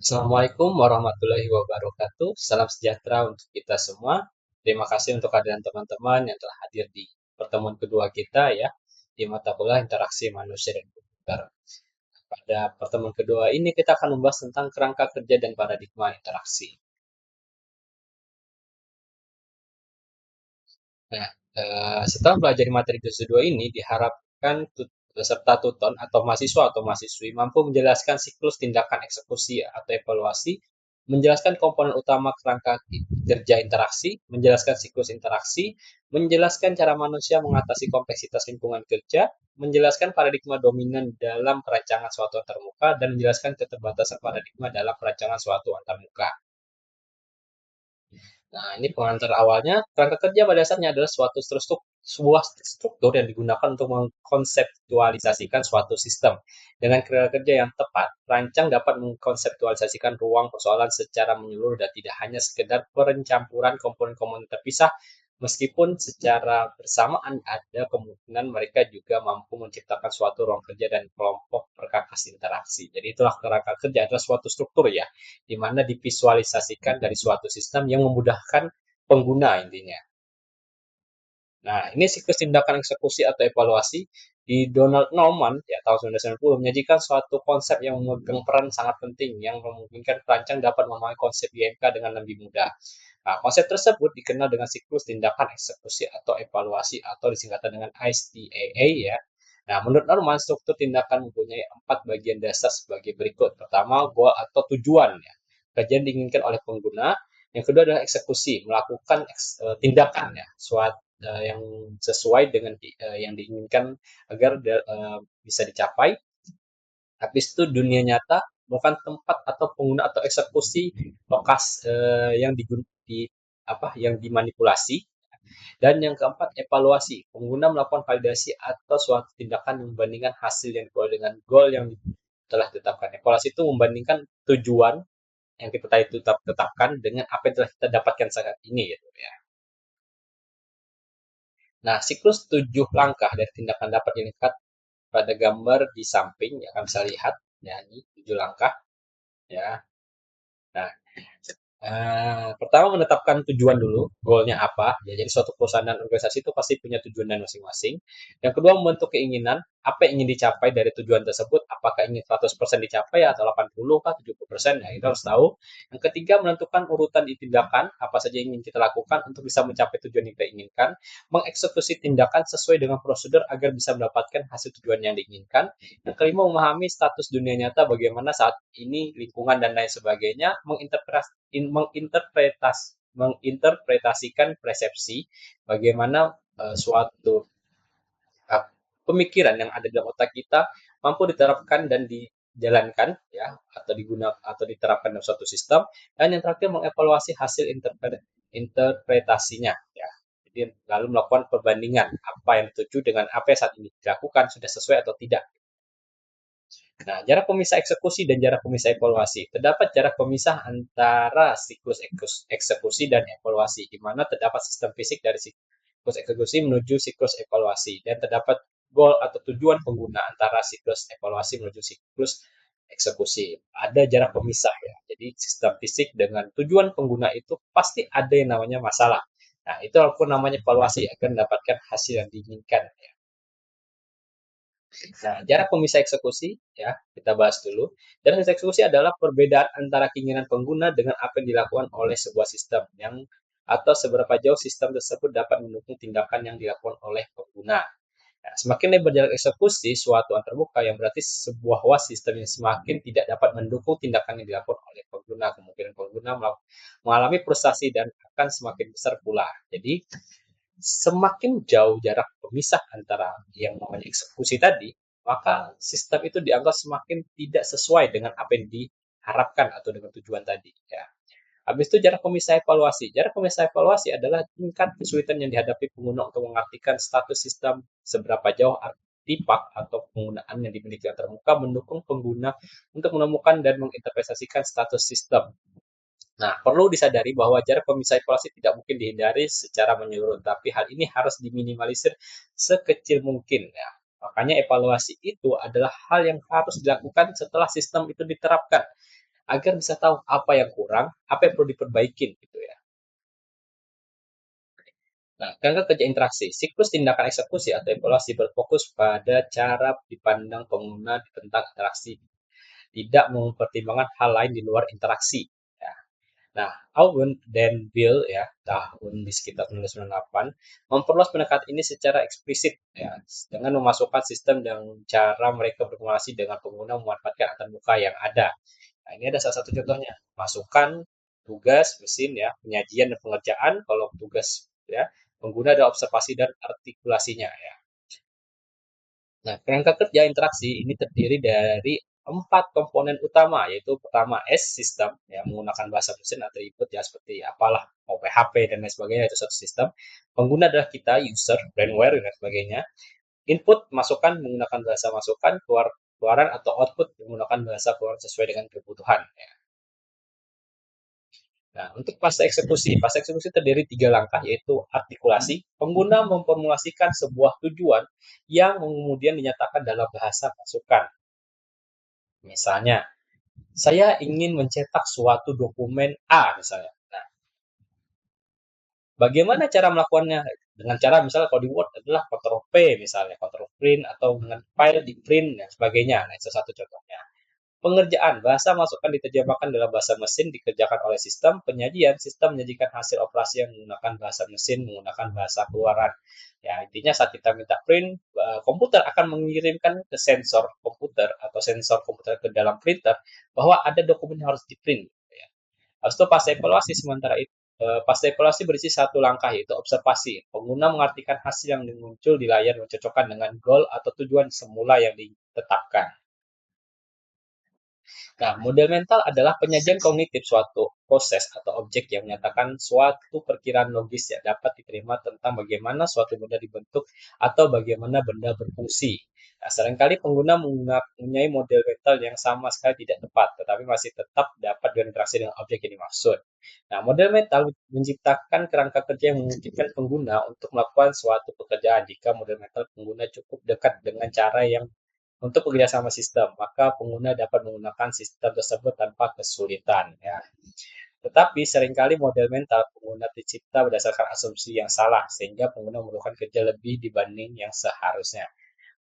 Assalamualaikum warahmatullahi wabarakatuh. Salam sejahtera untuk kita semua. Terima kasih untuk kehadiran teman-teman yang telah hadir di pertemuan kedua kita ya, di mata kuliah interaksi manusia dan komputer. Pada pertemuan kedua ini kita akan membahas tentang kerangka kerja dan paradigma interaksi. Nah, setelah belajar materi dosis 2 ini, diharapkan peserta tutor atau mahasiswa atau mahasiswi mampu menjelaskan siklus tindakan eksekusi atau evaluasi, menjelaskan komponen utama kerangka kerja interaksi, menjelaskan siklus interaksi, menjelaskan cara manusia mengatasi kompleksitas lingkungan kerja, menjelaskan paradigma dominan dalam perancangan suatu antarmuka, dan menjelaskan keterbatasan paradigma dalam perancangan suatu antarmuka. Nah, ini pengantar awalnya. Kerangka kerja pada dasarnya adalah sebuah struktur yang digunakan untuk mengkonseptualisasikan suatu sistem. Dengan kerangka kerja yang tepat, perancang dapat mengkonseptualisasikan ruang persoalan secara menyeluruh dan tidak hanya sekedar perencampuran komponen-komponen terpisah. Meskipun secara bersamaan ada kemungkinan mereka juga mampu menciptakan suatu ruang kerja dan kelompok perkakas interaksi. Jadi itulah kerangka kerja adalah suatu struktur ya, di mana divisualisasikan dari suatu sistem yang memudahkan pengguna intinya. Nah, ini siklus tindakan eksekusi atau evaluasi di Donald Norman ya tahun 1990 menyajikan suatu konsep yang memegang peran sangat penting yang memungkinkan perancang dapat memahami konsep IMK dengan lebih mudah. Nah, konsep tersebut dikenal dengan siklus tindakan eksekusi atau evaluasi atau disingkatan dengan ISTAA ya. Nah, menurut Norman, struktur tindakan mempunyai 4 bagian dasar sebagai berikut. Pertama, goal atau tujuan ya. Kerja yang diinginkan oleh pengguna. Yang kedua adalah eksekusi, melakukan tindakan ya, suatu yang sesuai dengan yang diinginkan agar bisa dicapai. Habis itu dunia nyata bukan tempat atau pengguna atau eksekusi lokasi yang di apa yang dimanipulasi. Dan yang keempat, evaluasi. Pengguna melakukan validasi atau suatu tindakan membandingkan hasil yang diperoleh dengan goal yang telah ditetapkan. Evaluasi itu membandingkan tujuan yang kita tetapkan dengan apa yang telah kita dapatkan saat ini gitu ya. Nah, siklus 7 langkah dari tindakan dapat dilihat pada gambar di samping ya, kalian bisa lihat ya, ini 7 langkah ya. Nah, pertama menetapkan tujuan dulu, goalnya apa. Ya, jadi suatu perusahaan dan organisasi itu pasti punya tujuan dan masing-masing. Yang kedua membentuk keinginan, apa yang ingin dicapai dari tujuan tersebut, apakah ingin 100% dicapai atau 80 kah, 70%, ya kita harus tahu. Yang ketiga menentukan urutan di tindakan, apa saja yang ingin kita lakukan untuk bisa mencapai tujuan yang kita inginkan, mengeksekusi tindakan sesuai dengan prosedur agar bisa mendapatkan hasil tujuan yang diinginkan. Yang kelima memahami status dunia nyata bagaimana saat ini lingkungan dan lain sebagainya, menginterpretasikan persepsi bagaimana suatu uh, pemikiran yang ada dalam otak kita mampu diterapkan dan dijalankan ya, atau digunakan atau diterapkan dalam suatu sistem. Dan yang terakhir mengevaluasi hasil interpretasinya ya, jadi lalu melakukan perbandingan apa yang dituju dengan apa yang saat ini dilakukan sudah sesuai atau tidak. Nah, jarak pemisah eksekusi dan jarak pemisah evaluasi. Terdapat jarak pemisah antara siklus eksekusi dan evaluasi, di mana terdapat sistem fisik dari siklus eksekusi menuju siklus evaluasi, dan terdapat goal atau tujuan pengguna antara siklus evaluasi menuju siklus eksekusi. Ada jarak pemisah ya. Jadi sistem fisik dengan tujuan pengguna itu pasti ada yang namanya masalah. Nah, itu walaupun namanya evaluasi akan mendapatkan hasil yang diinginkan ya. Nah, jarak pemisah eksekusi ya, kita bahas dulu. Jarak pemisah eksekusi adalah perbedaan antara keinginan pengguna dengan apa yang dilakukan oleh sebuah sistem yang atau seberapa jauh sistem tersebut dapat mendukung tindakan yang dilakukan oleh pengguna. Nah, semakin lebar jarak eksekusi suatu antarmuka yang berarti sebuah sistem yang semakin tidak dapat mendukung tindakan yang dilakukan oleh pengguna. Kemungkinan pengguna mengalami frustasi dan akan semakin besar pula. Jadi, semakin jauh jarak pemisah antara yang namanya eksekusi tadi, maka sistem itu dianggap semakin tidak sesuai dengan apa yang diharapkan atau dengan tujuan tadi. Ya. Habis itu jarak pemisah evaluasi. Jarak pemisah evaluasi adalah tingkat kesulitan yang dihadapi pengguna untuk mengartikan status sistem seberapa jauh artefak atau penggunaan yang dimiliki antarmuka mendukung pengguna untuk menemukan dan menginterpretasikan status sistem. Nah, perlu disadari bahwa jarak pemisah evaluasi tidak mungkin dihindari secara menyeluruh, tapi hal ini harus diminimalisir sekecil mungkin. Ya. Makanya evaluasi itu adalah hal yang harus dilakukan setelah sistem itu diterapkan. agar bisa tahu apa yang kurang, apa yang perlu diperbaikin gitu ya. Nah, kerangka kerja interaksi, siklus tindakan eksekusi atau evaluasi berfokus pada cara dipandang pengguna tentang interaksi, tidak mempertimbangkan hal lain di luar interaksi. Ya. Nah, Owen dan Bill ya tahun di sekitar 1998 memperluas pendekatan ini secara eksplisit ya dengan memasukkan sistem dan cara mereka berkomunikasi dengan pengguna memanfaatkan antarmuka yang ada. Nah, ini ada salah satu contohnya. Masukkan tugas mesin ya, penyajian dan pengerjaan. Kalau tugas ya, pengguna ada observasi dan artikulasinya ya. Nah, kerangka kerja interaksi ini terdiri dari 4 komponen utama, yaitu pertama S sistem yang menggunakan bahasa mesin atau input ya seperti apalah mau PHP dan lain sebagainya itu satu sistem. Pengguna adalah kita, user, brandware dan sebagainya. Input masukan menggunakan bahasa masukan, keluaran atau output menggunakan bahasa keluaran sesuai dengan kebutuhan. Ya. Nah, untuk fase eksekusi terdiri 3 langkah, yaitu artikulasi. Pengguna memformulasikan sebuah tujuan yang kemudian dinyatakan dalam bahasa masukan. Misalnya, saya ingin mencetak suatu dokumen A misalnya. Nah, bagaimana cara melakukannya? Dengan cara misalnya kalau di Word adalah Ctrl P misalnya, Ctrl Print atau dengan file di print dan sebagainya. Nah, itu satu contohnya. Pengerjaan, bahasa masukan diterjemahkan dalam bahasa mesin dikerjakan oleh sistem. Penyajian, sistem menyajikan hasil operasi yang menggunakan bahasa mesin, menggunakan bahasa keluaran. Ya, intinya saat kita minta print, komputer akan mengirimkan ke sensor komputer atau sensor komputer ke dalam printer bahwa ada dokumen yang harus di print. Ya. Habis itu pas evaluasi sementara itu pas evaluasi berisi satu langkah yaitu observasi. Pengguna mengartikan hasil yang muncul di layar mencocokkan dengan goal atau tujuan semula yang ditetapkan. Nah, model mental adalah penyajian kognitif suatu proses atau objek yang menyatakan suatu perkiraan logis yang dapat diterima tentang bagaimana suatu benda dibentuk atau bagaimana benda berfungsi. Nah, seringkali pengguna mempunyai model mental yang sama sekali tidak tepat, tetapi masih tetap dapat berinteraksi dengan objek yang dimaksud. Nah, model mental menciptakan kerangka kerja yang memungkinkan pengguna untuk melakukan suatu pekerjaan jika model mental pengguna cukup dekat dengan cara yang untuk bekerjasama sistem, maka pengguna dapat menggunakan sistem tersebut tanpa kesulitan. Ya. Tetapi seringkali model mental pengguna tercipta berdasarkan asumsi yang salah, sehingga pengguna memerlukan kerja lebih dibanding yang seharusnya.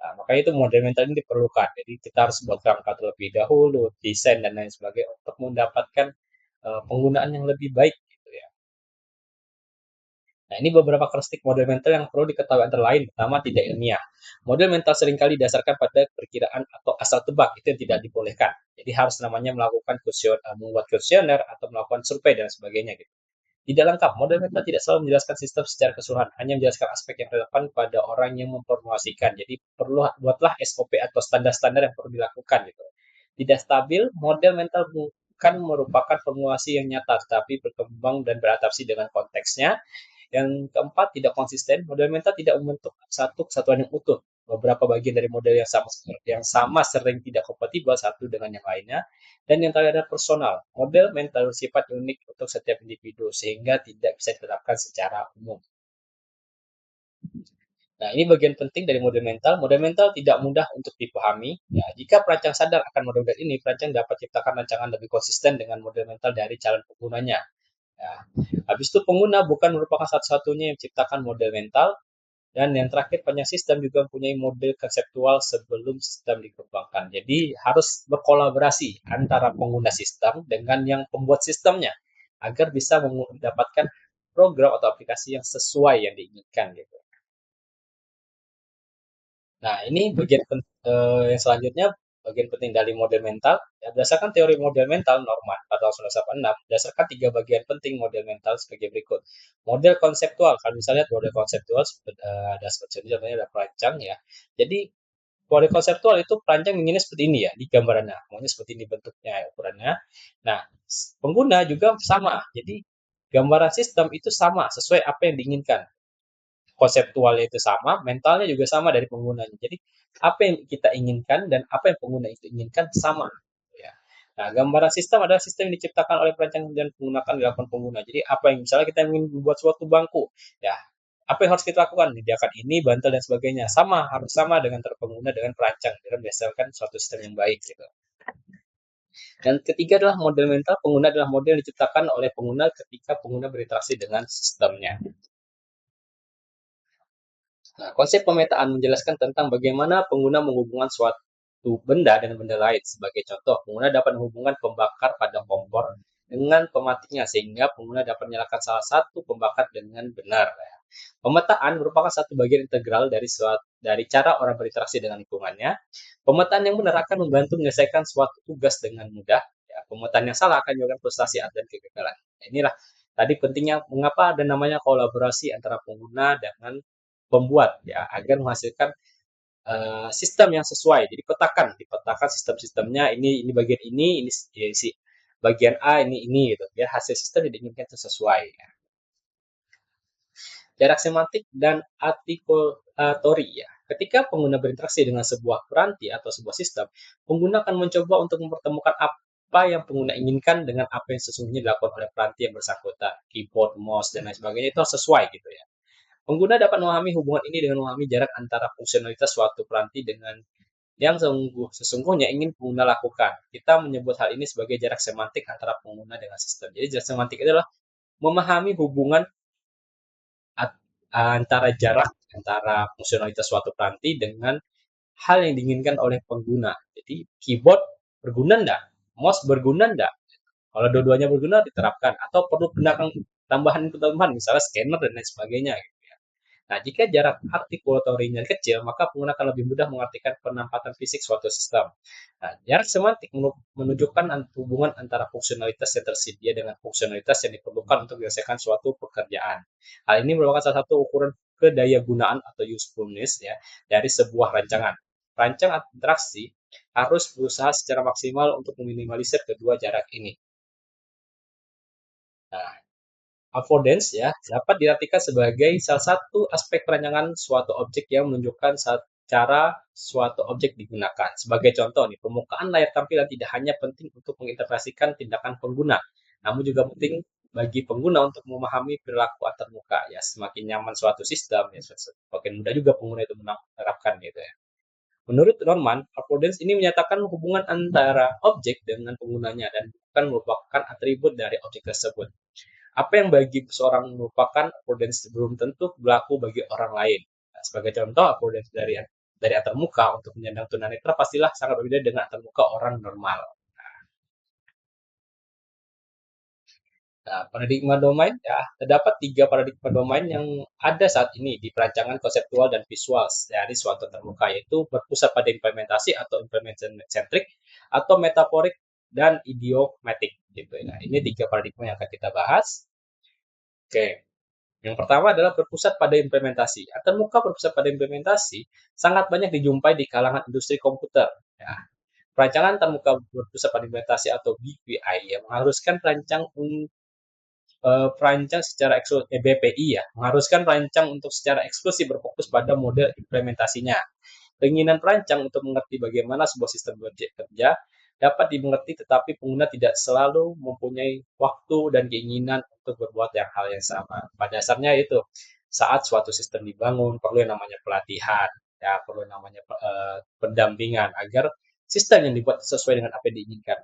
Nah, makanya itu model mental ini diperlukan. Jadi kita harus buat kerangka terlebih dahulu, desain dan lain sebagainya untuk mendapatkan penggunaan yang lebih baik. Gitu ya. Nah, ini beberapa karakteristik model mental yang perlu diketahui antara lain. Pertama, tidak ilmiah. Model mental seringkali didasarkan pada perkiraan atau asal tebak. Itu yang tidak dibolehkan. Jadi harus namanya melakukan membuat kuesioner atau melakukan survei dan sebagainya gitu. Tidak lengkap, model mental tidak selalu menjelaskan sistem secara keseluruhan, hanya menjelaskan aspek yang relevan pada orang yang memformulasikan. Jadi perlu buatlah SOP atau standar-standar yang perlu dilakukan gitu. Tidak stabil, model mental bukan merupakan formulasi yang nyata, tetapi berkembang dan beradaptasi dengan konteksnya. Yang keempat, tidak konsisten. Model mental tidak membentuk satu kesatuan yang utuh. Beberapa bagian dari model yang sama sering tidak kompatibel satu dengan yang lainnya. Dan yang terakhir adalah personal. Model mental bersifat unik untuk setiap individu sehingga tidak bisa diterapkan secara umum. Nah, ini bagian penting dari model mental. Model mental tidak mudah untuk dipahami. Ya, jika perancang sadar akan model ini, perancang dapat ciptakan rancangan lebih konsisten dengan model mental dari calon penggunanya. Ya. Habis itu pengguna bukan merupakan satu-satunya yang menciptakan model mental, dan yang terakhir banyak sistem juga mempunyai model konseptual sebelum sistem dikembangkan. Jadi harus berkolaborasi antara pengguna sistem dengan yang pembuat sistemnya agar bisa mendapatkan program atau aplikasi yang sesuai yang diinginkan gitu. Nah, ini yang selanjutnya bagian penting dari model mental. Ya, berdasarkan teori model mental Norman pada tahun 1986, berdasarkan 3 bagian penting model mental sebagai berikut. Model konseptual, kalau misalnya model konseptual ada seperti ini, contohnya ada perancang ya. Jadi model konseptual itu perancang inginnya seperti ini ya di gambarannya, maunya seperti ini bentuknya, ukurannya. Nah, pengguna juga sama. Jadi gambaran sistem itu sama sesuai apa yang diinginkan, konseptualnya itu sama, mentalnya juga sama dari penggunanya. Jadi apa yang kita inginkan dan apa yang pengguna itu inginkan sama. Ya. Nah, gambaran sistem adalah sistem yang diciptakan oleh perancang dan menggunakan dilakukan pengguna. Jadi apa yang misalnya kita ingin membuat suatu bangku, ya apa yang harus kita lakukan? Menyediakan ini, bantal dan sebagainya. Sama, harus sama dengan pengguna dengan perancang dengan berdasarkan suatu sistem yang baik gitu. Dan ketiga adalah model mental pengguna adalah model yang diciptakan oleh pengguna ketika pengguna berinteraksi dengan sistemnya. Nah, konsep pemetaan menjelaskan tentang bagaimana pengguna menghubungkan suatu benda dengan benda lain. Sebagai contoh, pengguna dapat menghubungkan pembakar pada kompor dengan pematinya sehingga pengguna dapat menyalakan salah satu pembakar dengan benar. Pemetaan merupakan satu bagian integral dari cara orang berinteraksi dengan lingkungannya. Pemetaan yang benar akan membantu menyelesaikan suatu tugas dengan mudah. Ya, pemetaan yang salah akan menyebabkan frustasi dan kegagalan. Nah, inilah tadi pentingnya mengapa ada namanya kolaborasi antara pengguna dengan pembuat ya agar menghasilkan sistem yang sesuai. Jadi dipetakan sistem-sistemnya ini bagian ini si bagian A ini gitu. Biar hasil sistem yang diinginkan itu sesuai. Ya. Jarak semantik dan artikulatori ya. Ketika pengguna berinteraksi dengan sebuah peranti atau sebuah sistem, pengguna akan mencoba untuk mempertemukan apa yang pengguna inginkan dengan apa yang sesungguhnya dilakukan oleh peranti yang bersangkutan, keyboard, mouse, dan lain sebagainya itu sesuai gitu ya. Pengguna dapat memahami hubungan ini dengan memahami jarak antara fungsionalitas suatu peranti dengan yang sesungguhnya ingin pengguna lakukan. Kita menyebut hal ini sebagai jarak semantik antara pengguna dengan sistem. Jadi jarak semantik adalah memahami hubungan antara jarak antara fungsionalitas suatu peranti dengan hal yang diinginkan oleh pengguna. Jadi keyboard berguna enggak? Mouse berguna enggak? Kalau dua-duanya berguna diterapkan atau perlu tambahan misalnya scanner dan lain sebagainya. Nah, jika jarak artikulatorinya kecil, maka pengguna akan lebih mudah mengartikan penempatan fisik suatu sistem. Nah, jarak semantik menunjukkan hubungan antara fungsionalitas yang tersedia dengan fungsionalitas yang diperlukan untuk menyelesaikan suatu pekerjaan. Hal ini merupakan salah satu ukuran kedayagunaan atau usefulness ya dari sebuah rancangan. Rancang interaksi harus berusaha secara maksimal untuk meminimalisir kedua jarak ini. Nah, affordance ya dapat diartikan sebagai salah satu aspek perancangan suatu objek yang menunjukkan cara suatu objek digunakan. Sebagai contoh nih, permukaan layar tampilan tidak hanya penting untuk menginterpretasikan tindakan pengguna, namun juga penting bagi pengguna untuk memahami perilaku antarmuka. Ya, semakin nyaman suatu sistem, ya semakin mudah juga pengguna itu menerapkan gitu ya. Menurut Norman, affordance ini menyatakan hubungan antara objek dengan penggunanya dan bukan merupakan atribut dari objek tersebut. Apa yang bagi seorang merupakan affordance belum tentu berlaku bagi orang lain. Nah, sebagai contoh, affordance dari antarmuka untuk menyandang tunanetra pastilah sangat berbeda dengan antarmuka orang normal. Nah, paradigma domain ya terdapat 3 paradigma domain yang ada saat ini di perancangan konseptual dan visual dari suatu termuka yaitu berpusat pada implementasi atau implementation centric atau metaforik dan idiomatic gitu. Nah, ini 3 paradigma yang akan kita bahas. Oke. Yang pertama adalah berpusat pada implementasi. Antarmuka berpusat pada implementasi sangat banyak dijumpai di kalangan industri komputer. Ya. Perancangan antarmuka berpusat pada implementasi atau BPI yang mengharuskan perancang secara BPI ya, mengharuskan perancang untuk secara eksklusif berfokus pada model implementasinya. Keinginan perancang untuk mengerti bagaimana sebuah sistem bekerja dapat dimengerti tetapi pengguna tidak selalu mempunyai waktu dan keinginan untuk berbuat hal yang sama. Pada dasarnya itu saat suatu sistem dibangun perlu yang namanya pelatihan, ya perlu yang namanya pendampingan agar sistem yang dibuat sesuai dengan apa yang diinginkan.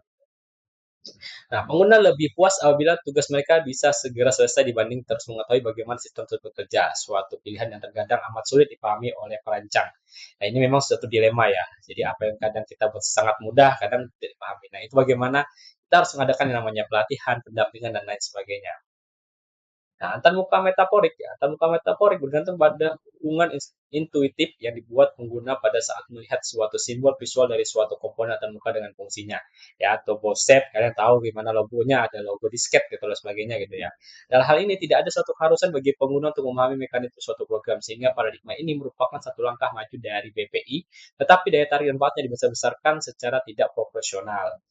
Nah, pengguna lebih puas apabila tugas mereka bisa segera selesai dibanding terus mengetahui bagaimana sistem tersebut bekerja, suatu pilihan yang terkadang amat sulit dipahami oleh perancang. Nah, ini memang suatu dilema ya. Jadi apa yang kadang kita buat sangat mudah, kadang tidak dipahami. Nah, itu bagaimana kita harus mengadakan yang namanya pelatihan, pendampingan, dan lain sebagainya. Nah, antarmuka metaforik ya. Antarmuka metaforik bergantung pada hubungan intuitif yang dibuat pengguna pada saat melihat suatu simbol visual dari suatu komponen antarmuka dengan fungsinya. Ya, atau set, kalian tahu gimana logonya, ada logo disket gitu dan sebagainya gitu ya. Dalam hal ini tidak ada suatu keharusan bagi pengguna untuk memahami mekanisme suatu program sehingga paradigma ini merupakan satu langkah maju dari BPI, tetapi daya tarik dan manfaatnya dibesar-besarkan secara tidak proporsional.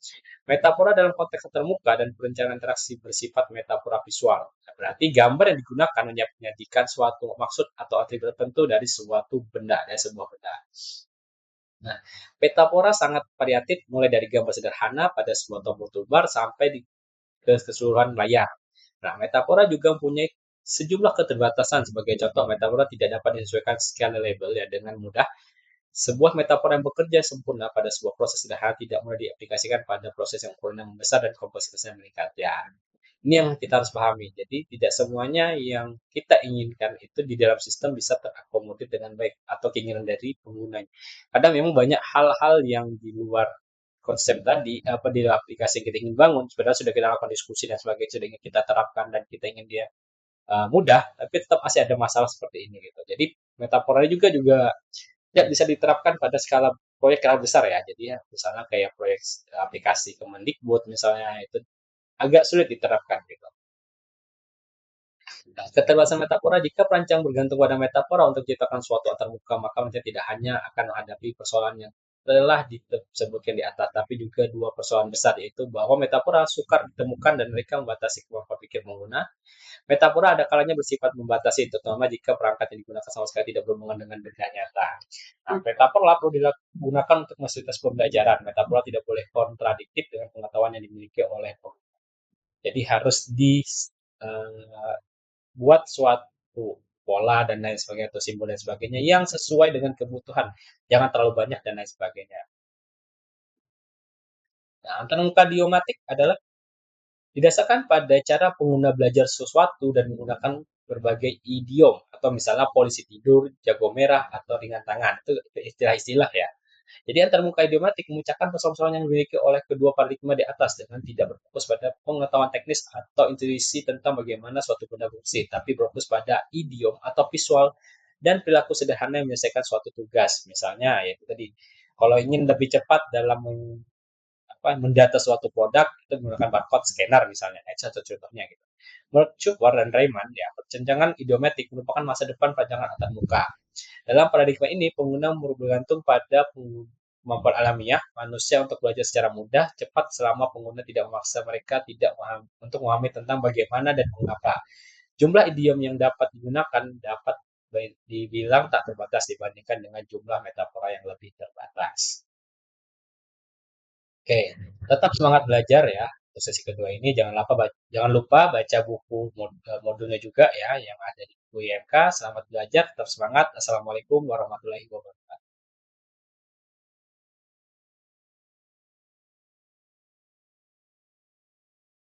Metafora dalam konteks termuka dan perencanaan interaksi bersifat metafora visual. Berarti gambar yang digunakan menyajikan suatu maksud atau atribut tertentu dari suatu benda, dari sebuah benda. Nah, metafora sangat variatif mulai dari gambar sederhana pada sebuah tombol toolbar sampai ke keseluruhan layar. Nah, metafora juga mempunyai sejumlah keterbatasan. Sebagai contoh, metafora tidak dapat disesuaikan scalable ya dengan mudah Sebuah metafora yang bekerja sempurna pada sebuah proses sederhana tidak mudah diaplikasikan pada proses yang ukurannya membesar dan kompleksitasnya meningkat. Ya, ini yang kita harus pahami. Jadi tidak semuanya yang kita inginkan itu di dalam sistem bisa terakomodir dengan baik atau keinginan dari penggunanya. Kadang memang banyak hal-hal yang di luar konsep tadi apa di aplikasi yang kita ingin bangun sebenarnya sudah kita lakukan diskusi dan sebagainya sudah ingin kita terapkan dan kita ingin dia mudah tapi tetap masih ada masalah seperti ini gitu. Jadi metafora juga tidak bisa diterapkan pada skala proyek skala besar ya. Jadi ya misalnya kayak proyek aplikasi Kemendikbud misalnya itu agak sulit diterapkan gitu. Nah, keterbatasan metafora jika perancang bergantung pada metafora untuk menciptakan suatu antarmuka, maka mereka tidak hanya akan menghadapi persoalan yang telah disebutkan di atas, tapi juga dua persoalan besar, yaitu bahwa metafora sukar ditemukan dan mereka membatasi kemampuan pikir pengguna. Metafora ada kalanya bersifat membatasi, terutama jika perangkat yang digunakan sama sekali tidak berhubungan dengan benda nyata. Nah, metafora perlu digunakan untuk fasilitas pembelajaran. Metafora tidak boleh kontradiktif dengan pengetahuan yang dimiliki oleh pengguna. Jadi harus di uh, buat suatu pola dan lain sebagainya atau simbol dan sebagainya yang sesuai dengan kebutuhan. Jangan terlalu banyak dan lain sebagainya. Nah, antarmuka idiomatik adalah didasarkan pada cara pengguna belajar sesuatu dan menggunakan berbagai idiom atau misalnya polisi tidur, jago merah atau ringan tangan. Itu istilah-istilah ya. Jadi antarmuka idiomatik mengucapkan persoalan-persoalan yang dimiliki oleh kedua paradigma di atas dengan tidak berfokus pada pengetahuan teknis atau intuisi tentang bagaimana suatu benda berfungsi, tapi berfokus pada idiom atau visual dan perilaku sederhana yang menyelesaikan suatu tugas. Misalnya, yaitu tadi, kalau ingin lebih cepat dalam mendata suatu produk, itu menggunakan barcode scanner misalnya. Itu satu contohnya gitu. Menurut Shukwar dan Rayman, ya, percenjangan idiomatik merupakan masa depan perancangan antarmuka. Dalam paradigma ini, pengguna bergantung pada kemampuan alamiah manusia untuk belajar secara mudah, cepat selama pengguna tidak memaksa mereka tidak untuk memahami tentang bagaimana dan mengapa. Jumlah idiom yang dapat digunakan dapat dibilang tak terbatas dibandingkan dengan jumlah metafora yang lebih terbatas. Oke, tetap semangat belajar ya. Untuk sesi kedua ini jangan lupa baca buku modulnya juga ya yang ada di buku IMK. Selamat belajar, tetap semangat. Assalamualaikum warahmatullahi wabarakatuh.